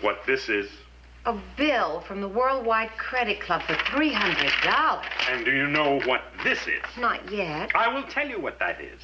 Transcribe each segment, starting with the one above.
What this is? A bill from the Worldwide Credit Club for $300. And do you know what this is? Not yet. I will tell you what that is.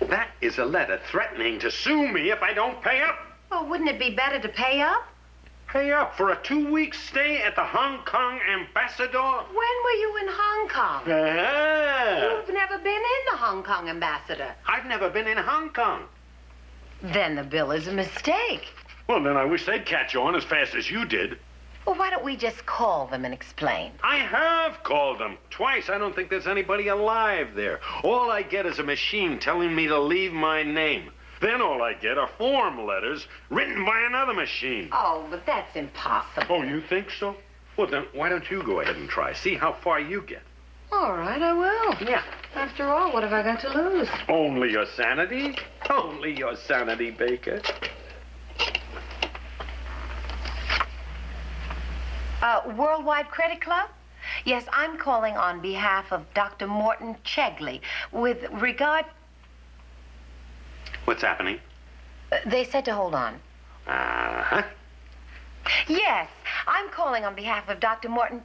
That is a letter threatening to sue me if I don't pay up. Well, wouldn't it be better to pay up? Pay up for a 2-week stay at the Hong Kong Ambassador? When were you in Hong Kong? You've never been in the Hong Kong Ambassador. I've never been in Hong Kong. Then the bill is a mistake. Well, then I wish they'd catch on as fast as you did. Well, why don't we just call them and explain? I have called them twice. I don't think there's anybody alive there. All I get is a machine telling me to leave my name. Then all I get are form letters written by another machine. Oh, but that's impossible. Oh, you think so? Well, then why don't you go ahead and try? See how far you get. All right, I will. Yeah. After all, what have I got to lose? Only your sanity. Only your sanity, Baker. Worldwide Credit Club? Yes, I'm calling on behalf of Dr. Morton Chagley with regard... What's happening? They said to hold on. Uh-huh. Yes, I'm calling on behalf of Dr. Morton...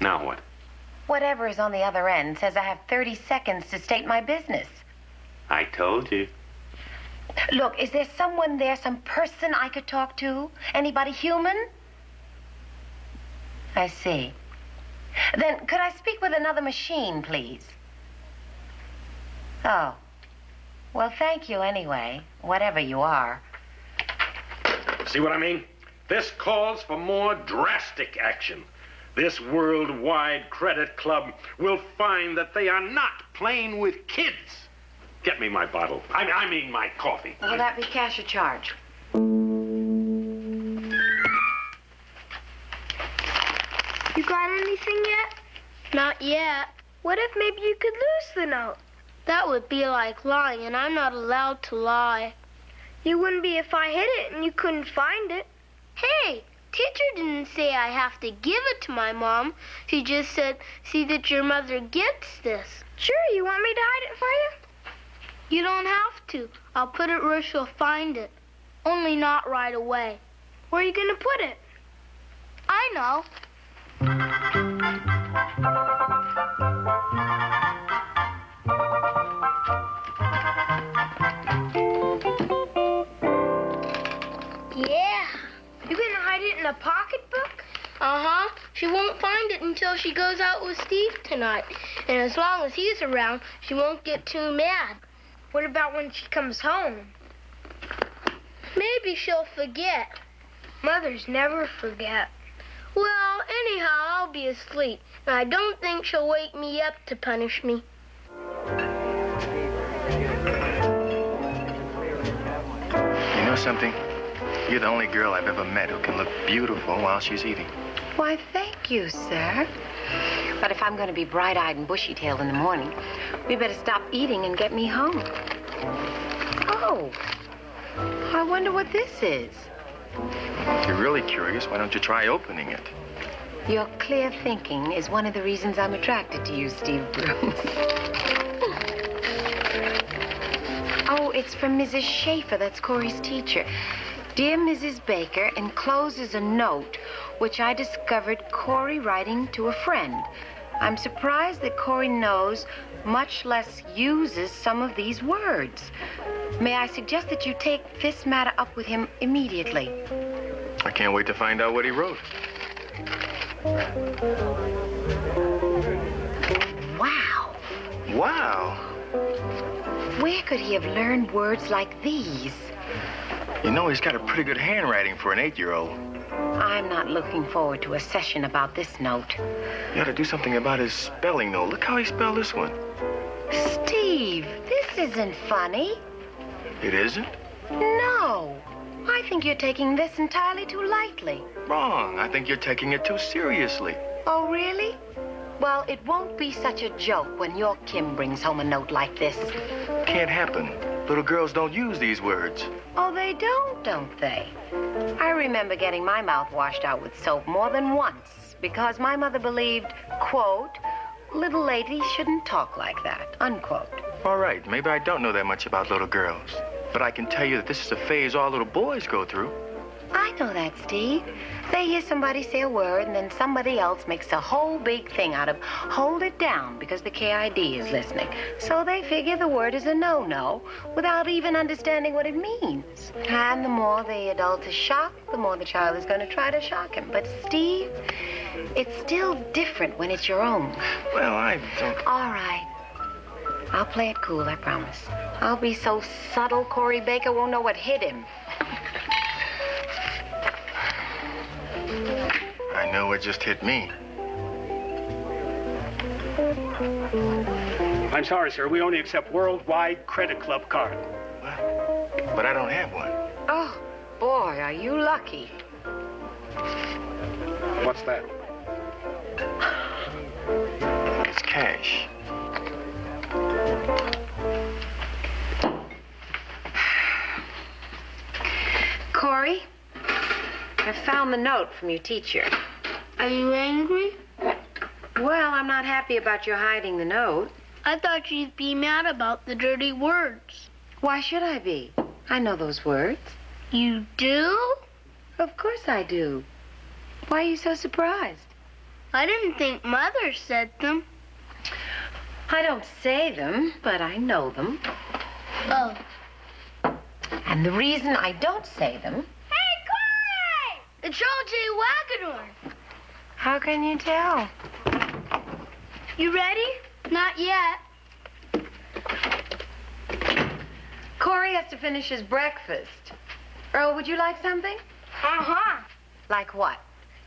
Now what? Whatever is on the other end says I have 30 seconds to state my business. I told you. Look, is there someone there, some person I could talk to? Anybody human? I see. Then could I speak with another machine, please? Oh. Well, thank you anyway, whatever you are. See what I mean? This calls for more drastic action. This Worldwide Credit Club will find that they are not playing with kids. Get me my bottle. I mean my coffee. Will that be cash or charge? You got anything yet? Not yet. What if maybe you could lose the note? That would be like lying, and I'm not allowed to lie. You wouldn't be if I hid it and you couldn't find it. Hey, teacher didn't say I have to give it to my mom. She just said, see that your mother gets this. Sure, you want me to hide it for you? You don't have to. I'll put it where she'll find it. Only not right away. Where are you going to put it? I know. Yeah. You going to hide it in a pocketbook? Uh-huh. She won't find it until she goes out with Steve tonight. And as long as he's around, she won't get too mad. What about when she comes home? Maybe she'll forget. Mothers never forget. Well, anyhow, I'll be asleep. And I don't think she'll wake me up to punish me. You know something? You're the only girl I've ever met who can look beautiful while she's eating. Why, thank you, sir. But if I'm going to be bright-eyed and bushy-tailed in the morning, we better stop eating and get me home. Oh, I wonder what this is. If you're really curious, why don't you try opening it? Your clear thinking is one of the reasons I'm attracted to you, Steve Bruce. Oh, it's from Mrs. Schaefer, that's Corey's teacher. Dear Mrs. Baker, encloses a note which I discovered Corey writing to a friend. I'm surprised that Corey knows, much less uses, some of these words. May I suggest that you take this matter up with him immediately? I can't wait to find out what he wrote. Wow. Wow. Where could he have learned words like these? You know, he's got a pretty good handwriting for an 8-year-old. I'm not looking forward to a session about this note. You ought to do something about his spelling, though. Look how he spelled this one. Steve, this isn't funny. It isn't? No. I think you're taking this entirely too lightly. Wrong. I think you're taking it too seriously. Oh, really? Well, it won't be such a joke when your Kim brings home a note like this. Can't happen. Little girls don't use these words. Oh, they don't they? I remember getting my mouth washed out with soap more than once because my mother believed, quote, little ladies shouldn't talk like that, unquote. All right, maybe I don't know that much about little girls, but I can tell you that this is a phase all little boys go through. I know that, Steve. They hear somebody say a word, and then somebody else makes a whole big thing out of hold it down because the KID is listening. So they figure the word is a no-no without even understanding what it means. And the more the adult is shocked, the more the child is going to try to shock him. But, Steve, it's still different when it's your own. Well, I don't... All right. I'll play it cool, I promise. I'll be so subtle, Corey Baker won't know what hit him. I know what just hit me. I'm sorry, sir. We only accept Worldwide Credit Club card. What? But I don't have one. Oh, boy, are you lucky. What's that? It's cash. Corey, I found the note from your teacher. Are you angry? Well, I'm not happy about your hiding the note. I thought you'd be mad about the dirty words. Why should I be? I know those words. You do? Of course I do. Why are you so surprised? I didn't think Mother said them. I don't say them, but I know them. Oh. And the reason I don't say them... Hey, Corey! It's O.J. Wagadorn. How can you tell? You ready? Not yet. Corey has to finish his breakfast. Earl, would you like something? Uh-huh. Like what?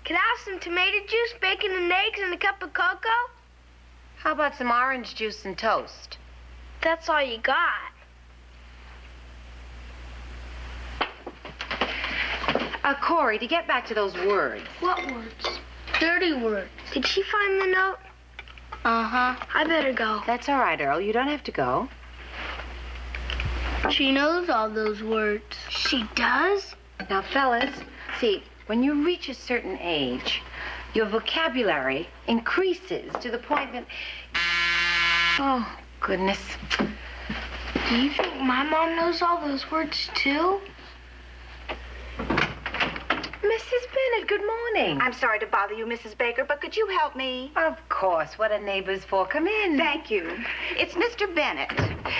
Can I have some tomato juice, bacon and eggs, and a cup of cocoa? How about some orange juice and toast? That's all you got. Corey, to get back to those words. What words? Dirty words. Did she find the note? Uh-huh. I better go. That's all right, Earl. You don't have to go. She knows all those words. She does? Now, fellas, see, when you reach a certain age, your vocabulary increases to the point that... Oh, goodness. Do you think my mom knows all those words, too? Mrs. Bennett, good morning. I'm sorry to bother you, Mrs. Baker, but could you help me? Of course. What are neighbors for? Come in. Thank you. It's Mr. Bennett.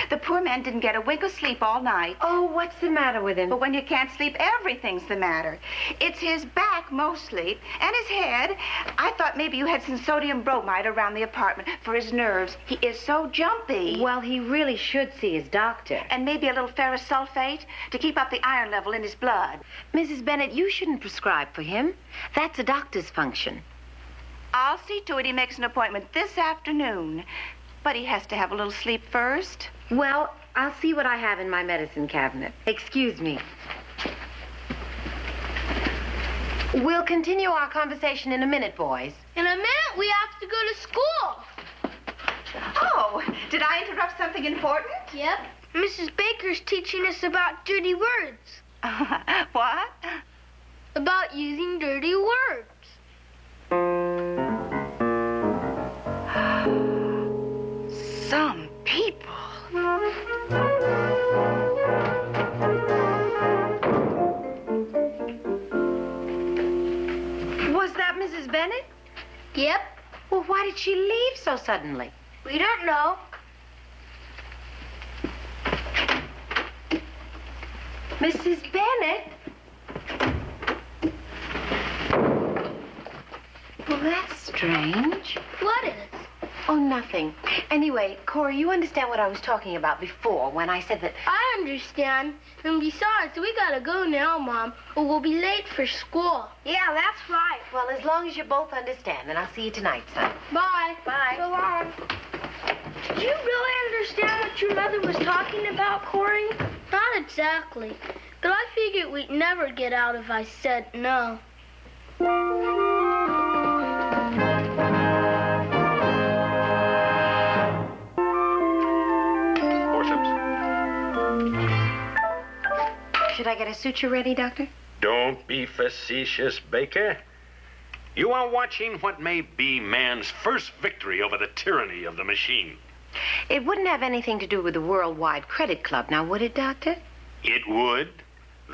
The poor man didn't get a wink of sleep all night. Oh, what's the matter with him? But when you can't sleep, everything's the matter. It's his back, mostly, and his head. I thought maybe you had some sodium bromide around the apartment for his nerves. He is so jumpy. Well, he really should see his doctor. And maybe a little ferrous sulfate to keep up the iron level in his blood. Mrs. Bennett, you shouldn't prescribe for him. That's a doctor's function. I'll see to it he makes an appointment this afternoon. But he has to have a little sleep first. Well, I'll see what I have in my medicine cabinet. Excuse me. We'll continue our conversation in a minute, boys. In a minute, we have to go to school. Oh, did I interrupt something important? Yep. Mrs. Baker's teaching us about dirty words. What? About using dirty words. Some people. Was that Mrs. Bennett? Yep. Well, why did she leave so suddenly? We don't know. Mrs. Bennett? Well, that's strange. What is? Oh, nothing. Anyway, Corey, you understand what I was talking about before when I said that... I understand. And besides, we gotta go now, Mom, or we'll be late for school. Yeah, that's right. Well, as long as you both understand, then I'll see you tonight, son. Bye. Bye. So long. Did you really understand what your mother was talking about, Corey? Not exactly. But I figured we'd never get out if I said no. Should I get a suture ready, Doctor? Don't be facetious, Baker. You are watching what may be man's first victory over the tyranny of the machine. It wouldn't have anything to do with the Worldwide Credit Club, now would it, Doctor? It would.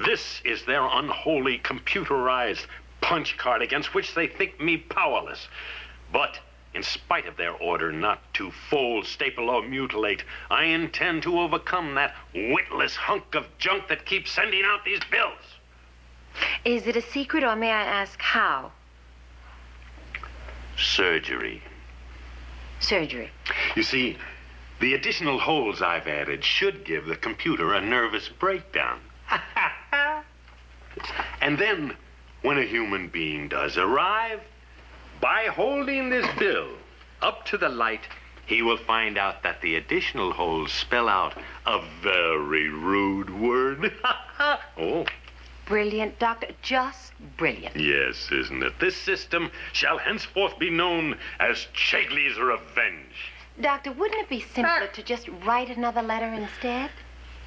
This is their unholy computerized punch card against which they think me powerless. But in spite of their order not to fold, staple, or mutilate, I intend to overcome that witless hunk of junk that keeps sending out these bills. Is it a secret, or may I ask how? Surgery. Surgery. You see, the additional holes I've added should give the computer a nervous breakdown. And then, when a human being does arrive, by holding this bill up to the light, he will find out that the additional holes spell out a very rude word. Oh. Brilliant, Doctor. Just brilliant. Yes, isn't it? This system shall henceforth be known as Chagley's Revenge. Doctor, wouldn't it be simpler to just write another letter instead?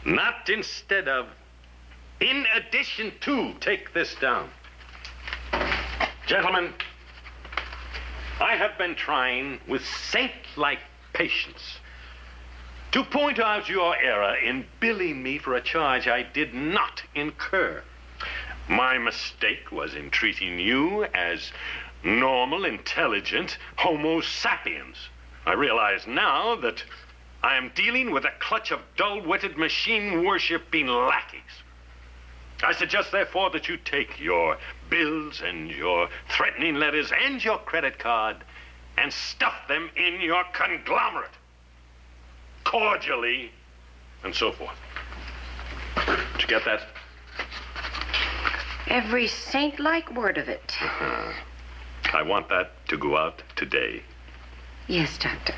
Not instead of. In addition to. Take this down. Gentlemen, I have been trying with saint-like patience to point out your error in billing me for a charge I did not incur. My mistake was in treating you as normal, intelligent Homo sapiens. I realize now that I am dealing with a clutch of dull-witted, machine-worshipping lackeys. I suggest, therefore, that you take your bills and your threatening letters and your credit card and stuff them in your conglomerate. Cordially, and so forth. Did you get that? Every saint-like word of it. I want that to go out today. Yes, Doctor.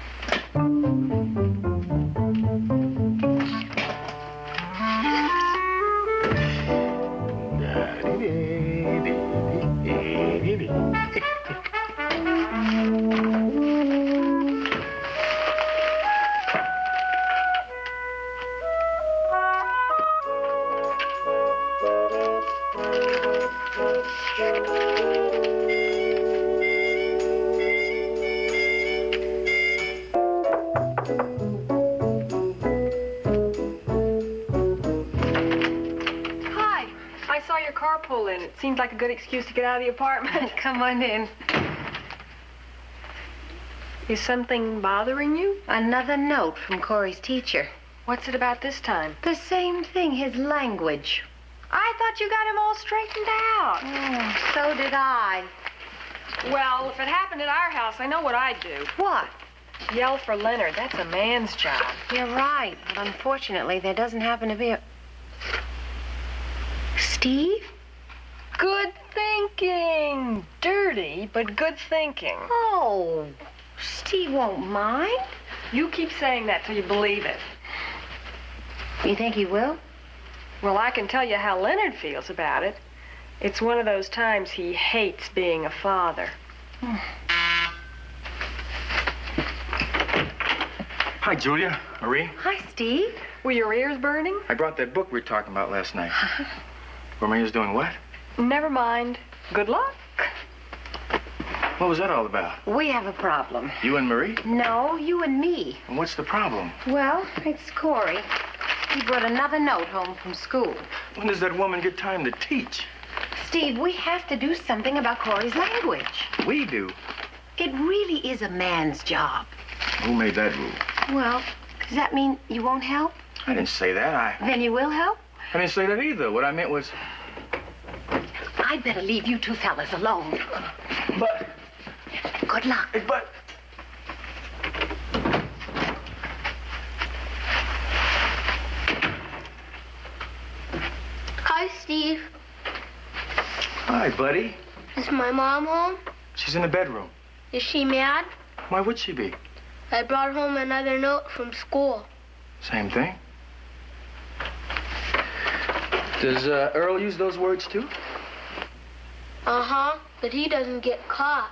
Seemed like a good excuse to get out of the apartment. Come on in. Is something bothering you? Another note from Corey's teacher. What's it about this time? The same thing, his language. I thought you got him all straightened out. Oh, so did I. Well, if it happened at our house, I know what I'd do. What? Yell for Leonard. That's a man's job. You're right, but unfortunately, there doesn't happen to be a... Steve? Good thinking. Dirty, but good thinking. Oh, Steve won't mind. You keep saying that till you believe it. You think he will? Well, I can tell you how Leonard feels about it. It's one of those times he hates being a father. Hi, Julia. Marie. Hi, Steve. Were your ears burning? I brought that book we were talking about last night. Were my ears doing what? Never mind. Good luck. What was that all about? We have a problem. You and Marie? No, you and me. And what's the problem? Well, it's Corey. He brought another note home from school. When does that woman get time to teach? Steve, we have to do something about Corey's language. We do. It really is a man's job. Who made that rule? Well, does that mean you won't help? I didn't say that. Then you will help? I didn't say that either. What I meant was... I'd better leave you two fellas alone. But... Good luck. But... Hi, Steve. Hi, buddy. Is my mom home? She's in the bedroom. Is she mad? Why would she be? I brought home another note from school. Same thing. Does Earl use those words too? Uh-huh, but he doesn't get caught.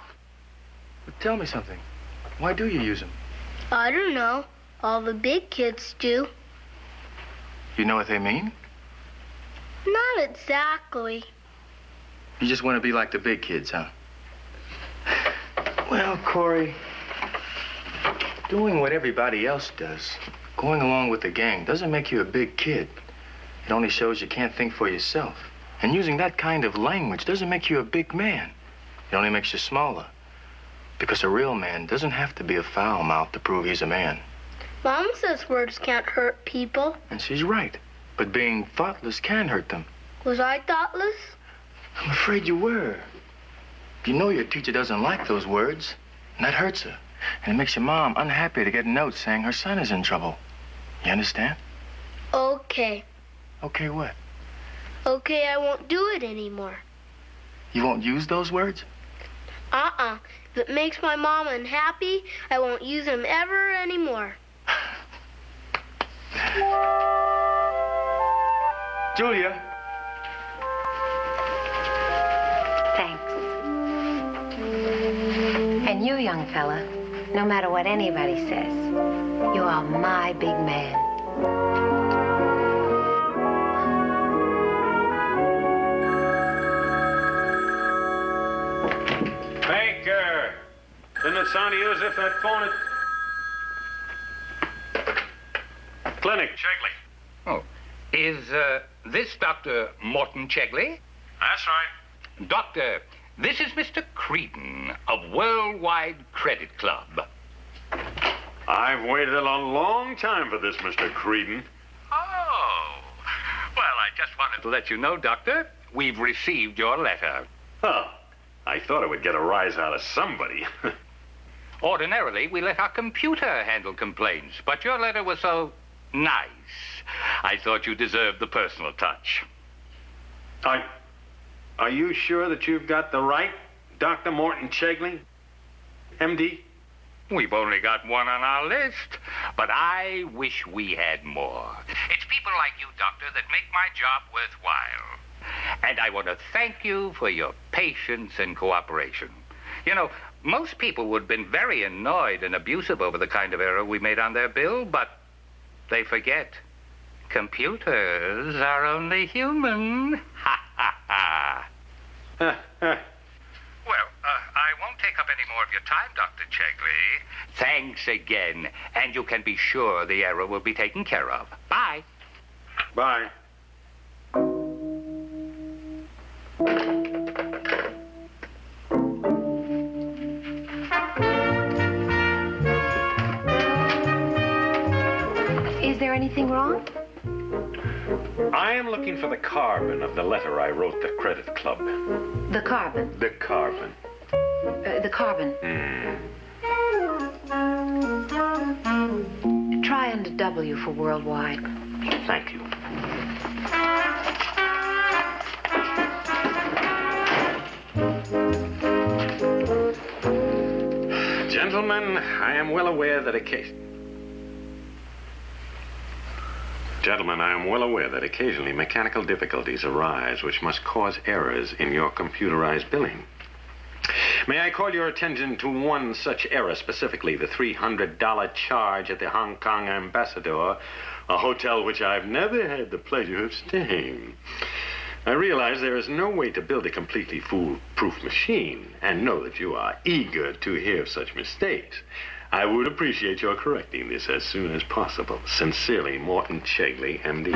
But tell me something. Why do you use them? I don't know. All the big kids do. You know what they mean? Not exactly. You just want to be like the big kids, huh? Well, Corey, doing what everybody else does, going along with the gang, doesn't make you a big kid. It only shows you can't think for yourself. And using that kind of language doesn't make you a big man. It only makes you smaller. Because a real man doesn't have to be a foul mouth to prove he's a man. Mom says words can't hurt people. And she's right. But being thoughtless can hurt them. Was I thoughtless? I'm afraid you were. You know your teacher doesn't like those words, and that hurts her. And it makes your mom unhappy to get notes saying her son is in trouble. You understand? Okay. Okay, what? Okay, I won't do it anymore. You won't use those words? If it makes my mom unhappy, I won't use them ever anymore. Julia. Thanks. And you, young fella, no matter what anybody says, you are my big man. Baker! Didn't it sound to you as if that phone had... Clinic, Chagley. Oh, is this Dr. Morton Chagley? That's right. Doctor, this is Mr. Creedon of Worldwide Credit Club. I've waited a long time for this, Mr. Creedon. Oh, well, I just wanted to let you know, Doctor, we've received your letter. Oh, I thought it would get a rise out of somebody. Ordinarily, we let our computer handle complaints, but your letter was so nice. I thought you deserved the personal touch. Are you sure that you've got the right Dr. Morton Chagley, MD? We've only got one on our list, but I wish we had more. It's people like you, Doctor, that make my job worthwhile. And I want to thank you for your patience and cooperation. You know, most people would have been very annoyed and abusive over the kind of error we made on their bill, but they forget. Computers are only human. Ha, ha, ha. Well, I won't take up any more of your time, Dr. Chagley. Thanks again, and you can be sure the error will be taken care of. Bye. Bye. Is there anything wrong? I am looking for the carbon of the letter I wrote the credit club. The carbon. The carbon. The carbon. Try under W for worldwide. Thank you. Gentlemen, I am well aware that occasionally mechanical difficulties arise which must cause errors in your computerized billing. May I call your attention to one such error specifically, the $300 charge at the Hong Kong Ambassador, a hotel which I've never had the pleasure of staying. I realize there is no way to build a completely foolproof machine, and know that you are eager to hear of such mistakes. I would appreciate your correcting this as soon as possible. Sincerely, Morton Chagley, MD.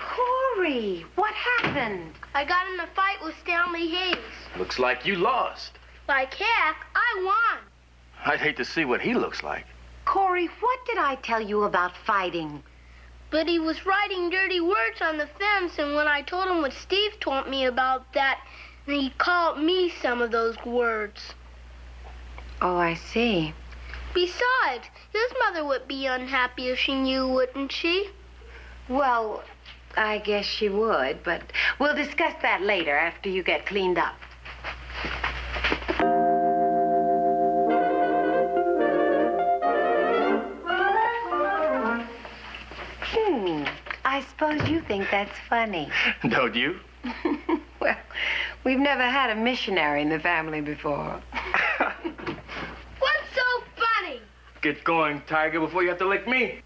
Corey, what happened? I got in a fight with Stanley Hayes. Looks like you lost. Like heck, I won. I'd hate to see what he looks like. Corey, what did I tell you about fighting? But he was writing dirty words on the fence, and when I told him what Steve told me about that, he called me some of those words. Oh, I see. Besides, his mother would be unhappy if she knew, wouldn't she? Well, I guess she would, but we'll discuss that later after you get cleaned up. I suppose you think that's funny. Don't you? Well, we've never had a missionary in the family before. What's so funny? Get going, Tiger, before you have to lick me.